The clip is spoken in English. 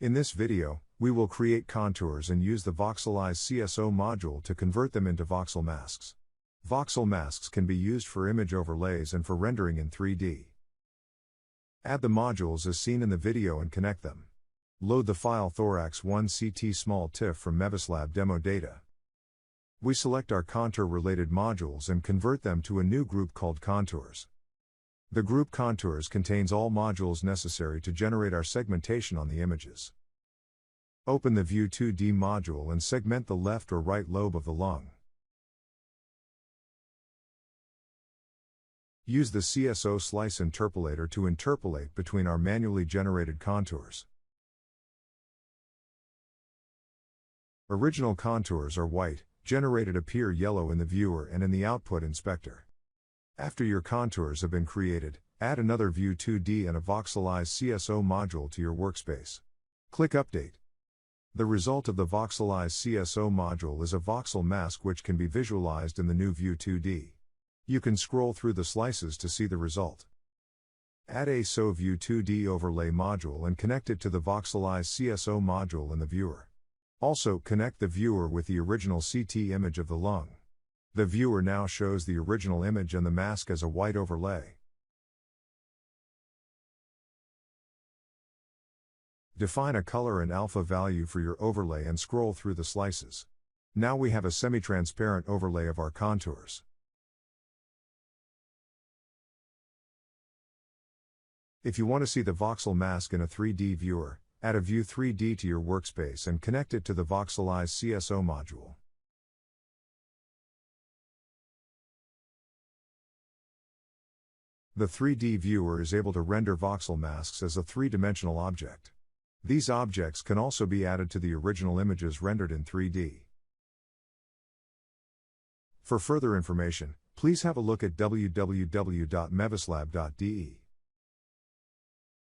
In this video, we will create contours and use the VoxelizeCSO module to convert them into voxel masks. Voxel masks can be used for image overlays and for rendering in 3D. Add the modules as seen in the video and connect them. Load the file thorax1ct small TIFF from MeVisLab demo data. We select our contour-related modules and convert them to a new group called contours. The group contours contains all modules necessary to generate our segmentation on the images. Open the View 2D module and segment the left or right lobe of the lung. Use the CSO slice interpolator to interpolate between our manually generated contours. Original contours are white, generated appear yellow in the viewer and in the output inspector. After your contours have been created, add another View 2D and a VoxelizeCSO module to your workspace. Click Update. The result of the VoxelizeCSO module is a voxel mask which can be visualized in the new View 2D. You can scroll through the slices to see the result. Add a SO View 2D overlay module and connect it to the VoxelizeCSO module in the viewer. Also, connect the viewer with the original CT image of the lung. The viewer now shows the original image and the mask as a white overlay. Define a color and alpha value for your overlay and scroll through the slices. Now we have a semi-transparent overlay of our contours. If you want to see the voxel mask in a 3D viewer, add a View 3D to your workspace and connect it to the VoxelizeCSO module. The 3D viewer is able to render voxel masks as a three-dimensional object. These objects can also be added to the original images rendered in 3D. For further information, please have a look at www.mevislab.de.